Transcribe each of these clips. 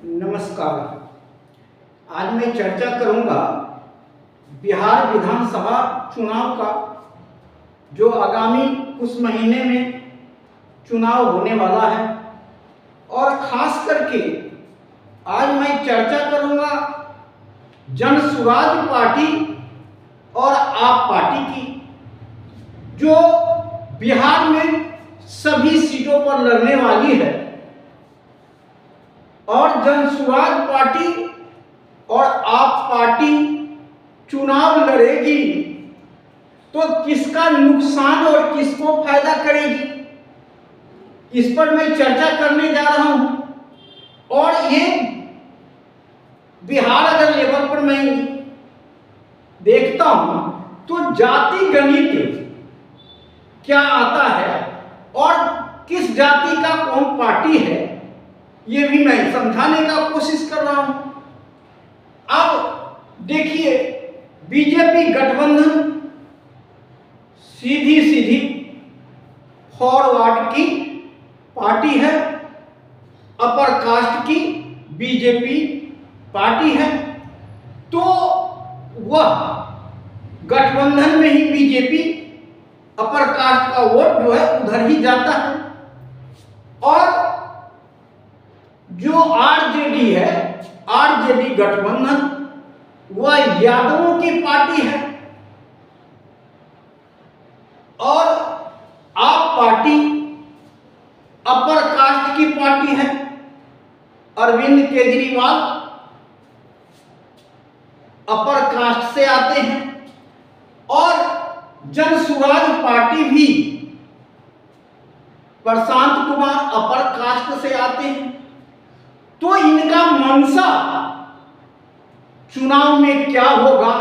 नमस्कार। आज मैं चर्चा करूंगा बिहार विधानसभा चुनाव का, जो आगामी कुछ महीने में चुनाव होने वाला है। और खास करके आज मैं चर्चा करूंगा जन सुराज पार्टी और आप पार्टी की, जो बिहार में सभी सीटों पर लड़ने वाली है। और जन सुराज पार्टी और आप पार्टी चुनाव लड़ेगी तो किसका नुकसान और किसको फायदा करेगी, इस पर मैं चर्चा करने जा रहा हूं। और ये बिहार अगर लेवल पर मैं देखता हूं तो जाति गणित क्या आता है और किस जाति का कौन पार्टी है, ये भी मैं समझाने का कोशिश कर रहा हूं। अब देखिए, बीजेपी गठबंधन सीधी सीधी फॉरवर्ड की पार्टी है, अपर कास्ट की बीजेपी पार्टी है, तो वह गठबंधन में ही बीजेपी अपर कास्ट का वोट जो है उधर ही जाता है। और जो आरजेडी है, आरजेडी गठबंधन, वह यादवों की पार्टी है। और आप पार्टी अपर कास्ट की पार्टी है। अरविंद केजरीवाल अपर कास्ट से आते हैं और जन सुराज पार्टी भी प्रशांत कुमार अपर कास्ट से आते हैं। तो इनका मंशा चुनाव में क्या होगा,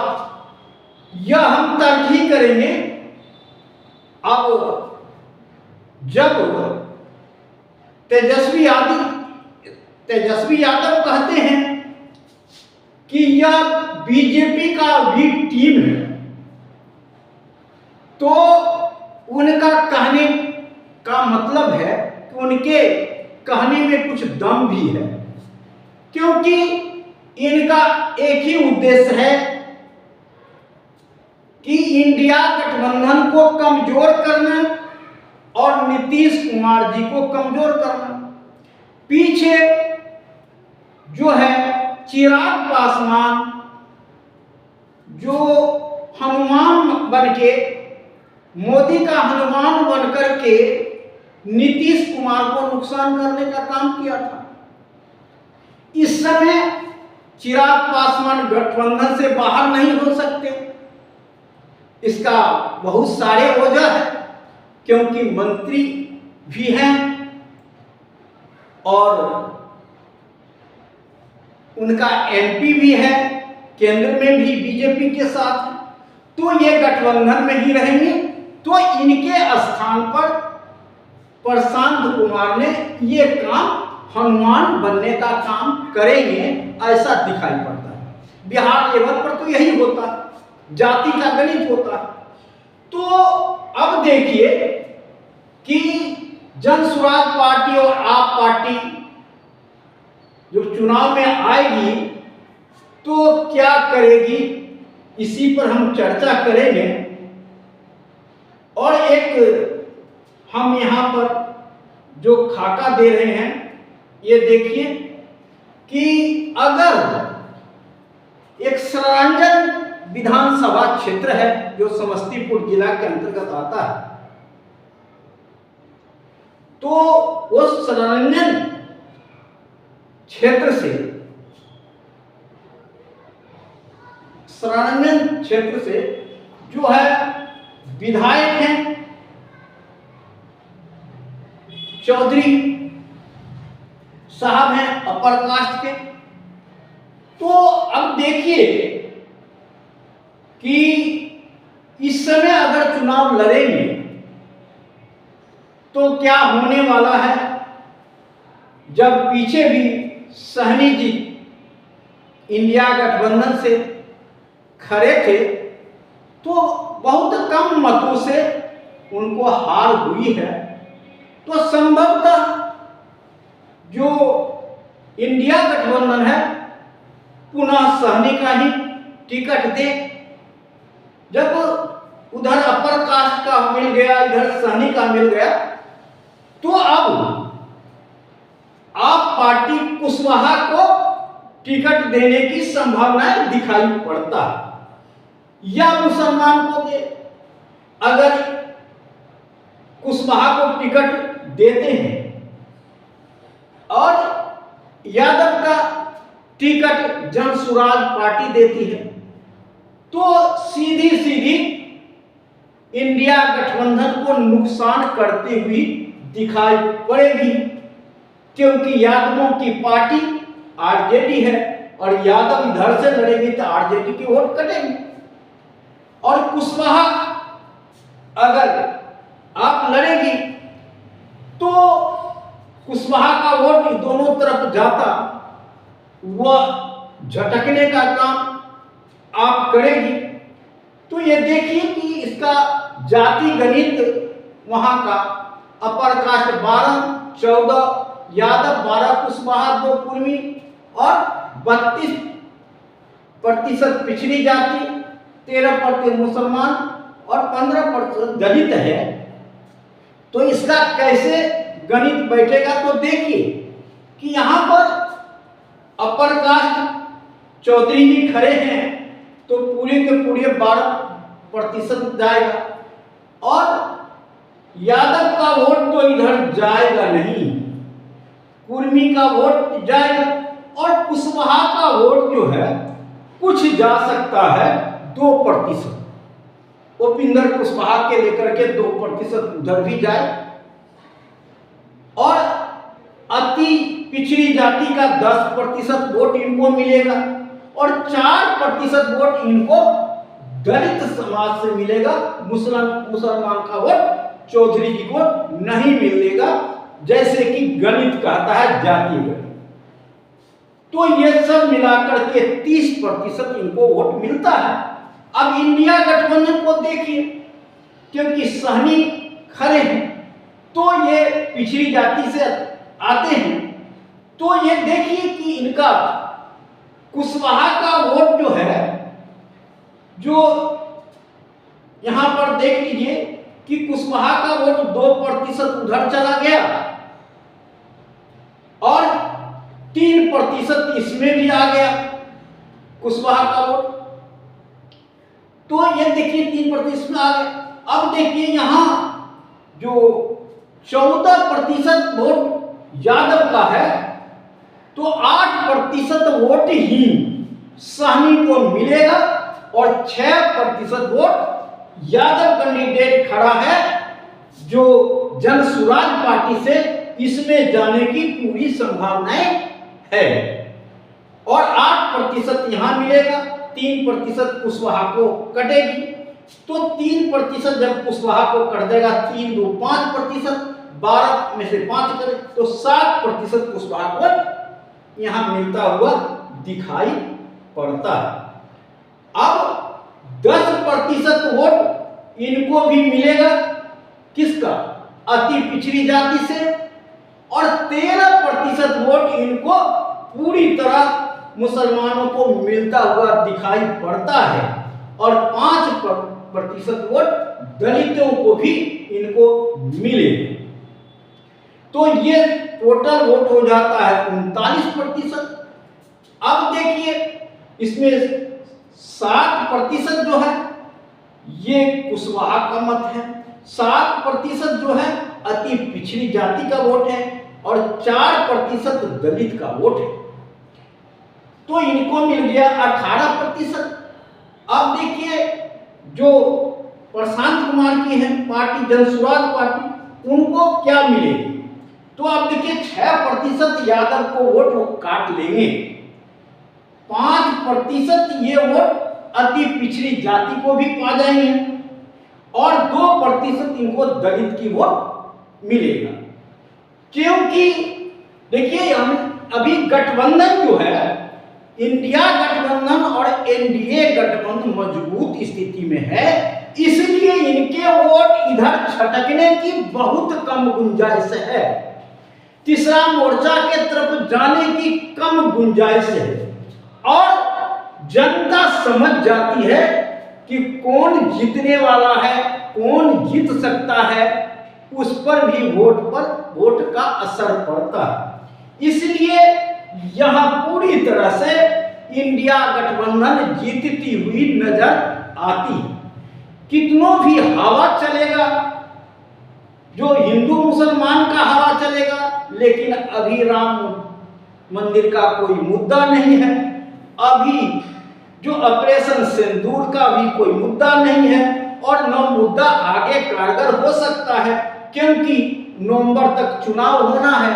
यह हम तर्क ही करेंगे। अब जब तेजस्वी यादव कहते हैं कि यह बीजेपी का भी टीम है, तो उनका कहने का मतलब है कि उनके कहने में कुछ दम भी है, क्योंकि इनका एक ही उद्देश्य है कि इंडिया गठबंधन को कमजोर करना और नीतीश कुमार जी को कमजोर करना। पीछे जो है चिराग पासवान, जो हनुमान बनके, मोदी का हनुमान बनकर के नीतीश कुमार को नुकसान करने का काम किया था। इस समय चिराग पासवान गठबंधन से बाहर नहीं हो सकते। इसका बहुत सारे वजह है, क्योंकि मंत्री भी हैं और उनका एमपी भी है, केंद्र में भी बीजेपी के साथ है, तो ये गठबंधन में ही रहेंगे। तो इनके स्थान पर प्रशांत कुमार ने ये काम हनुमान बनने का काम करेंगे, ऐसा दिखाई पड़ता है। बिहार लेवल पर तो यही होता है, जाति का गणित होता है। तो अब देखिए कि जन सुराज पार्टी और आप पार्टी जो चुनाव में आएगी तो क्या करेगी, इसी पर हम चर्चा करेंगे। और एक हम यहाँ पर जो खाका दे रहे हैं, ये देखिए कि अगर एक सरांजन विधानसभा क्षेत्र है जो समस्तीपुर जिला के अंतर्गत आता है, तो उस सरांजन क्षेत्र से जो है विधायक हैं चौधरी साहब हैं अपर कास्ट के। तो अब देखिए कि इस समय अगर चुनाव लड़ेंगे तो क्या होने वाला है। जब पीछे भी सहनी जी इंडिया गठबंधन से खड़े थे तो बहुत कम मतों से उनको हार हुई है। तो संभवतः जो इंडिया गठबंधन है पुनः सहनी का ही टिकट दे। जब उधर अपर कास्ट का मिल गया, इधर सहनी का मिल गया, तो अब आप पार्टी कुशवाहा को टिकट देने की संभावनाएं दिखाई पड़ता है या मुसलमान को दे। अगर कुशवाहा को टिकट देते हैं और यादव का टिकट जनसुराज पार्टी देती है, तो सीधी सीधी इंडिया गठबंधन को नुकसान करती हुई दिखाई पड़ेगी, क्योंकि यादवों की पार्टी आरजेडी है और यादव इधर से लड़ेगी तो आरजेडी की वोट कटेगी। और कुशवाहा अगर आप लड़ेगी तो कुशवाहा का वोट दोनों तरफ जाता, वह झटकने का काम आप करेगी। तो ये देखिए कि इसका जाति गणित वहां का अपर कास्ट 12, 14 यादव, 12 कुशवाहा, 2 कुर्मी और 32% पिछड़ी जाति, 13% मुसलमान और 15% दलित है। तो इसका कैसे गणित बैठेगा? तो देखिए कि यहां पर अपर कास्ट चौधरी जी खड़े हैं तो पूरे के पूरे 12% जाएगा और यादव का वोट तो इधर जाएगा नहीं, कुर्मी का वोट जाएगा और कुशवाहा का वोट जो है कुछ जा सकता है 2%। उपिंदर कुशवाहा के लेकर के 2% उधर भी जाए और अति पिछड़ी जाति का 10% वोट इनको मिलेगा और 4% वोट इनको दलित समाज से मिलेगा। मुसलमान का वोट चौधरी जी को नहीं मिलेगा, जैसे कि गणित कहता है जातीय गणित। तो ये सब मिलाकर के 30% इनको वोट मिलता है। अब इंडिया गठबंधन को देखिए, क्योंकि सहनी खड़े हैं तो ये पिछड़ी जाति से आते हैं, तो ये देखिए कि इनका कुशवाहा का वोट जो है, जो यहां पर देख लीजिए कि कुशवाहा का वोट 2% उधर चला गया और 3% इसमें भी आ गया कुशवाहा का वोट। तो ये देखिए 3% इसमें आ गया। अब देखिए यहां जो 14% वोट यादव का है, तो 8% वोट ही सहनी को मिलेगा और 6% वोट यादव कैंडिडेट खड़ा है जो जनसुराज पार्टी से, इसमें जाने की पूरी संभावनाएं है और 8% यहां मिलेगा, 3% कुशवाहा को कटेगी। तो 3% जब कुशवाहा को कर देगा, 3 2 5%, 12 में से 5 करे तो 7% कुशवाहा को यहां मिलता हुआ दिखाई पड़ता है। अब 10% वोट इनको भी मिलेगा, किसका? अति पिछड़ी जाति से, और 13% वोट इनको पूरी तरह मुसलमानों को मिलता हुआ दिखाई पड़ता है और 5% वोट दलितों को भी इनको मिलेगा। तो ये टोटल वोट हो जाता है 39%। अब देखिए इसमें 60% जो है ये कुशवाहा का मत है, 7% जो है अति पिछड़ी जाति का वोट है और 4% दलित का वोट है। तो इनको मिल गया 18%। अब देखिए जो प्रशांत कुमार की है पार्टी, जनसुराज पार्टी, उनको क्या मिलेगी? तो आप देखिए 6% यादव को वोट वो काट लेंगे, 5% ये वोट अति पिछड़ी जाति को भी पा जाएंगे और 2% इनको दलित की वोट मिलेगा। क्योंकि देखिए हम अभी गठबंधन जो है, इंडिया गठबंधन और एनडीए गठबंधन मजबूत स्थिति में है, इसलिए इनके वोट इधर छटकने की बहुत कम गुंजाइश है। तीसरा मोर्चा के तरफ जाने की कम गुंजाइश है और जनता समझ जाती है कि कौन जीतने वाला है, कौन जीत सकता है, उस पर भी वोट का असर पड़ता है। इसलिए यहां पूरी तरह से इंडिया गठबंधन जीतती हुई नजर आती है। कितनों भी हवा चलेगा, जो हिंदू मुसलमान का हवा चलेगा, लेकिन अभी राम मंदिर का कोई मुद्दा नहीं है, अभी जो ऑपरेशन सिंदूर का भी कोई मुद्दा नहीं है और न मुद्दा आगे कारगर हो सकता है, क्योंकि नवंबर तक चुनाव होना है,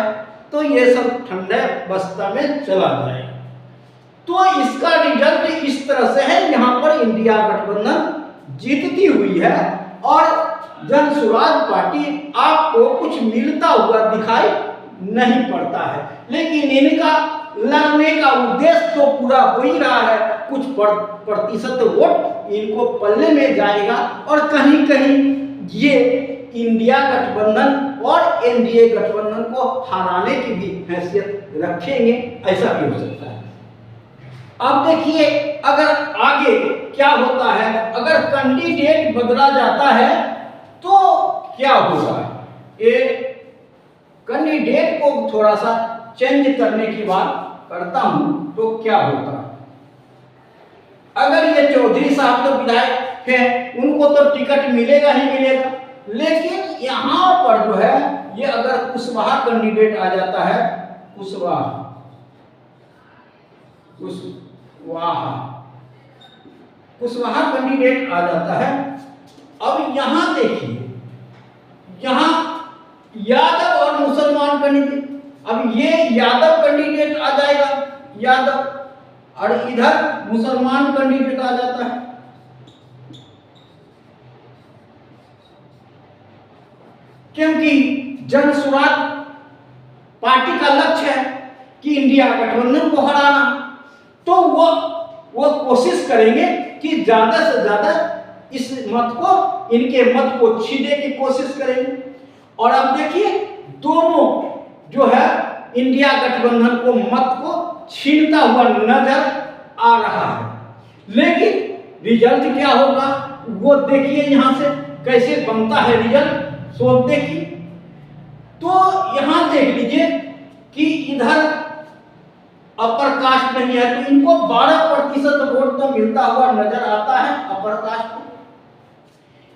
तो ये सब ठंडे बस्ता में चला जाएगा। तो इसका रिजल्ट इस तरह से है, यहाँ पर इंडिया गठबंधन जीतती हुई है और जन स्वराज पार्टी आपको कुछ मिलता हुआ दिखाई नहीं पड़ता है। लेकिन इनका लड़ने का उद्देश्य तो पूरा हो ही रहा है, कुछ प्रतिशत वोट इनको पल्ले में जाएगा और कहीं कहीं ये इंडिया गठबंधन और एनडीए गठबंधन को हराने की भी हैसियत रखेंगे, ऐसा भी हो सकता है। अब देखिए अगर आगे क्या होता है, अगर कैंडिडेट बदला जाता है तो क्या होगा। ये कैंडिडेट को थोड़ा सा चेंज करने की बात करता हूं तो क्या होता है। अगर ये चौधरी साहब तो विधायक हैं, उनको तो टिकट मिलेगा ही मिलेगा, लेकिन यहां पर जो है ये अगर कुशवाहा कैंडिडेट आ जाता है, कुशवाहा कैंडिडेट आ जाता है। अब यहां देखिए, यहां यादव और मुसलमान कैंडिडेट, अब ये यादव कैंडिडेट आ जाएगा, यादव, और इधर मुसलमान कैंडिडेट आ जाता है। क्योंकि जन स्वराज पार्टी का लक्ष्य है कि इंडिया गठबंधन को हराना, तो वो कोशिश करेंगे कि ज्यादा से ज्यादा इस मत को, इनके मत को छीनने की कोशिश करेंगे। और अब देखिए दोनों जो है इंडिया गठबंधन को मत को छीनता हुआ नजर आ रहा है, लेकिन रिजल्ट क्या होगा वो देखिए यहां से कैसे बनता है रिजल्ट, सो देखिए। तो यहां देख लीजिए कि इधर अपर कास्ट नहीं है, तो इनको 12% वोट तो मिलता हुआ नजर आता है अपर कास्ट को।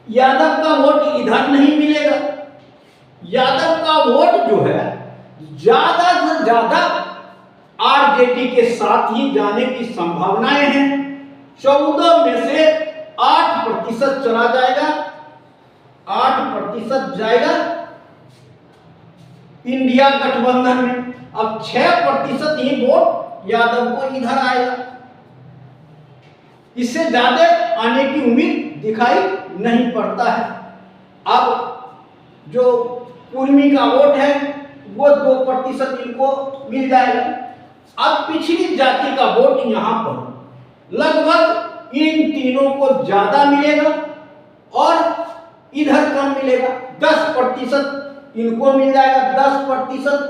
यादव का वोट इधर नहीं मिलेगा, यादव का वोट जो है ज्यादा से ज्यादा आरजेडी के साथ ही जाने की संभावनाएं हैं। 14 में से 8% चला जाएगा, 8% जाएगा इंडिया गठबंधन में। अब 6% ही वोट यादव को इधर आएगा, इससे ज्यादा आने की उम्मीद दिखाई नहीं पड़ता है। अब जो कुर्मी का वोट है वो 2% इनको मिल जाएगा। अब पिछड़ी जाति का वोट यहां पर लगभग इन तीनों को ज्यादा मिलेगा और इधर कम मिलेगा। 10% इनको मिल जाएगा, 10%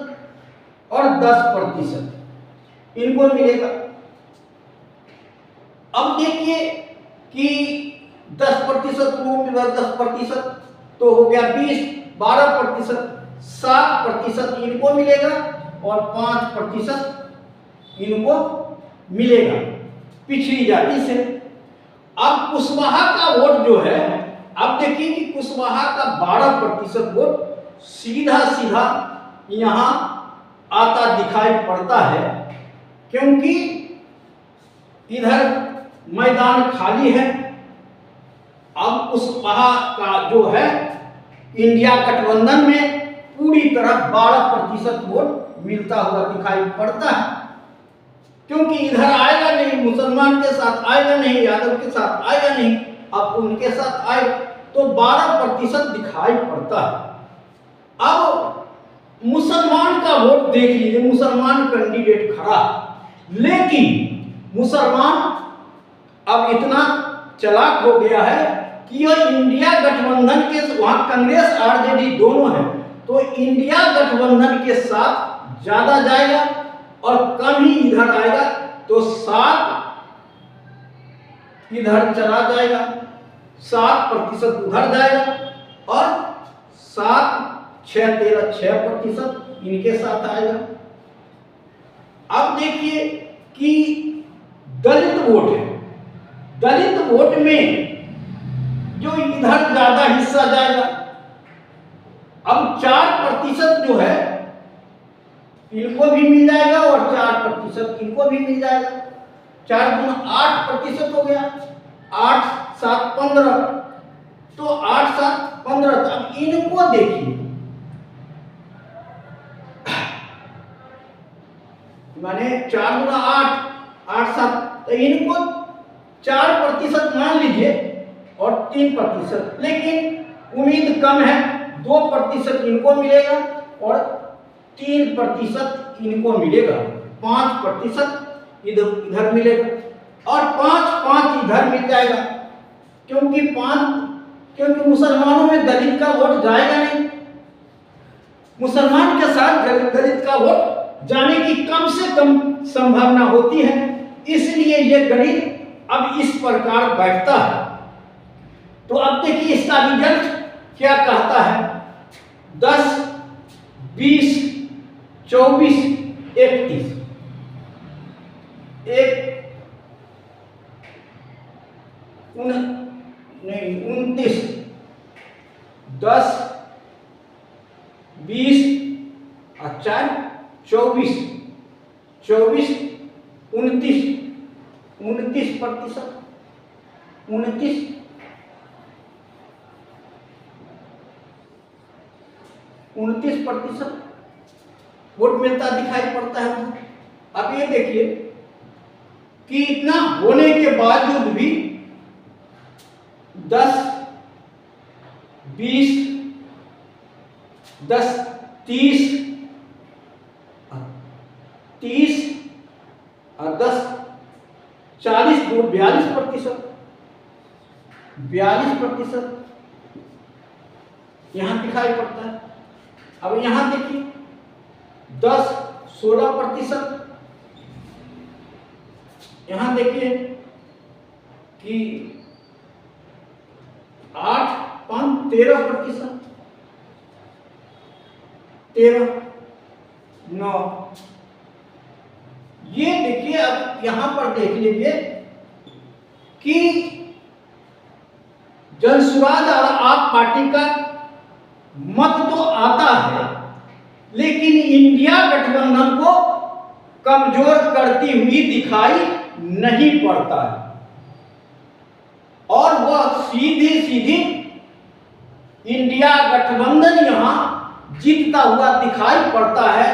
और 10% इनको मिलेगा। अब देखिए कि 10% को 10% तो हो गया 20, 12%, 7% इनको मिलेगा और 5% इनको मिलेगा पिछड़ी जाति से। अब कुशवाहा का वोट जो है, अब देखिए कि कुशवाहा का 12% वोट सीधा सीधा यहां आता दिखाई पड़ता है, क्योंकि इधर मैदान खाली है। अब कुशवाहा का जो है इंडिया गठबंधन में पूरी तरह 12% वोट मिलता हुआ दिखाई पड़ता है, क्योंकि इधर आएगा नहीं, मुसलमान के साथ आएगा नहीं, यादव के साथ आएगा नहीं, अब उनके साथ आए तो 12% दिखाई पड़ता है। अब मुसलमान का वोट देख लीजिए, मुसलमान कैंडिडेट खड़ा, लेकिन मुसलमान अब इतना चालाक हो गया है कि यह इंडिया गठबंधन के, वहां कांग्रेस आरजेडी दोनों है, तो इंडिया गठबंधन के साथ ज्यादा जाएगा और कम ही इधर आएगा, तो 7 इधर चला जाएगा, 7% उधर जाएगा और 7 6 13 6% इनके साथ आएगा। अब देखिए कि दलित वोट है, दलित वोट में जो इधर ज्यादा हिस्सा जाएगा, अब 4% जो है इनको भी मिल जाएगा और 4% इनको भी मिल जाएगा। 4 गुना 8% हो गया, 8 7 15, तो 8 7 15। अब इनको देखिए, माने 4 गुना 8 8 7, तो इनको 4% मान लीजिए और 3%, लेकिन उम्मीद कम है, 2% इनको मिलेगा और 3% इनको मिलेगा, 5% इधर मिलेगा और 5 इधर मिल जाएगा, क्योंकि मुसलमानों में दलित का वोट जाएगा नहीं, मुसलमान के साथ दलित का वोट जाने की कम से कम संभावना होती है, इसलिए यह गणित अब इस प्रकार बैठता है। तो अब देखिए इसका रिजल्ट क्या कहता है, 10 20 24 31, 29 10 20 और 4 24 24 29 29%, 29% वोट मिलता दिखाई पड़ता है। अब ये देखिए कि इतना होने के बावजूद भी 10 20 10 30 30 और 10 40 42%, 42% यहां दिखाई पड़ता है। अब यहां देखिए 10 16%, यहां देखिए कि 8 5 13%, 13 9। ये देखिए, अब यहां पर देख लीजिए कि जनसुराज और आप पार्टी का मत तो आता है, लेकिन इंडिया गठबंधन को कमजोर करती हुई दिखाई नहीं पड़ता है और वह सीधी सीधी इंडिया गठबंधन यहां जीतता हुआ दिखाई पड़ता है।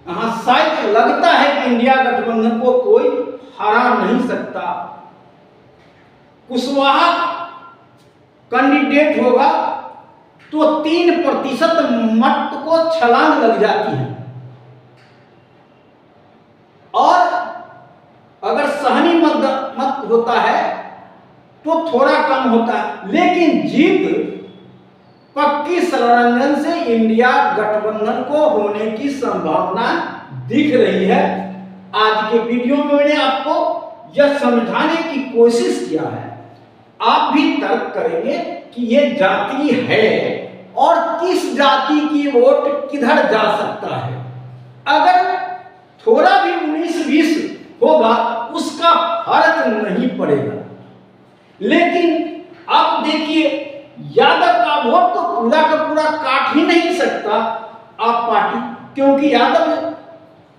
यहां शायद लगता है कि इंडिया गठबंधन को कोई हरा नहीं सकता। कुशवाहा कैंडिडेट होगा तो 3% मत को छलांग लग जाती है और अगर सहनी मत होता है तो थोड़ा कम होता है, लेकिन जीत पक्की सरंजन से इंडिया गठबंधन को होने की संभावना दिख रही है। आज के वीडियो में मैंने आपको यह समझाने की कोशिश किया है, आप भी तर्क करेंगे कि यह जाति है और किस जाति की वोट किधर जा सकता है। अगर थोड़ा भी 19-20 होगा उसका फर्क नहीं पड़ेगा, लेकिन अब देखिए यादव का वोट तो पूरा का पूरा काट ही नहीं सकता आप पार्टी, क्योंकि यादव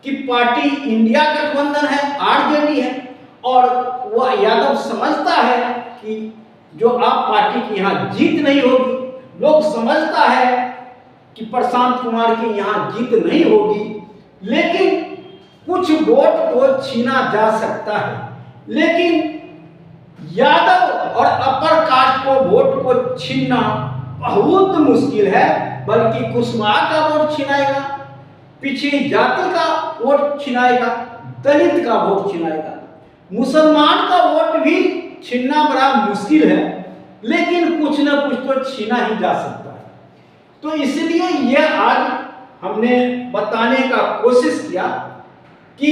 की पार्टी इंडिया गठबंधन है, आरजेडी है, और वह यादव समझता है कि जो आप पार्टी की यहाँ जीत नहीं होगी, लोग समझता है कि प्रशांत कुमार की यहाँ जीत नहीं होगी, लेकिन कुछ वोट तो छीना जा सकता है, लेकिन यादव और अपर कास्ट को वोट को छीनना बहुत मुश्किल है। बल्कि कुशवाहा का वोट छिनाएगा, पिछड़ी जाति का वोट छिनाएगा, दलित का वोट छिनाएगा, मुसलमान का वोट भी छीनना बड़ा मुश्किल है, लेकिन कुछ न कुछ तो छीना ही जा सकता है। तो इसलिए ये आज हमने बताने का कोशिश किया कि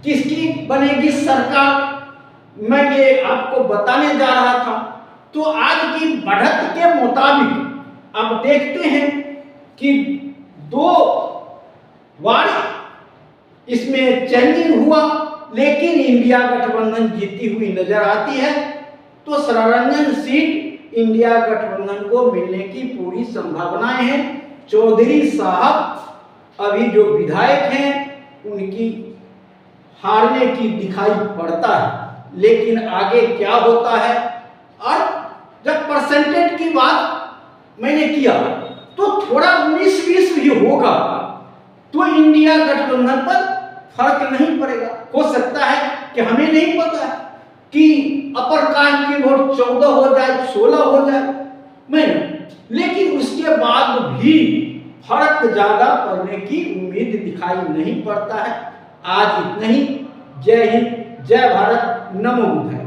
किसकी बनेगी सरकार, मैं ये आपको बताने जा रहा था। तो आज की बढ़त के मुताबिक अब देखते हैं कि 2 बार इसमें चेंजिंग हुआ, लेकिन इंडिया गठबंधन जीती हुई नजर आती है। तो सरंजन सीट इंडिया गठबंधन को मिलने की पूरी संभावनाएं हैं। चौधरी साहब अभी जो विधायक हैं उनकी हारने की दिखाई पड़ता है, लेकिन आगे क्या होता है। और जब परसेंटेज की बात मैंने किया तो थोड़ा 19-20 भी होगा तो इंडिया गठबंधन पर फर्क नहीं पड़ेगा। हो सकता है कि हमें नहीं पता है कि अपर कास्ट की वोट 14 हो जाए, 16 हो जाए, लेकिन उसके बाद भी फर्क ज्यादा पड़ने की उम्मीद दिखाई नहीं पड़ता है। आज इतना ही। जय हिंद, जय भारत, नमो बुद्धाय।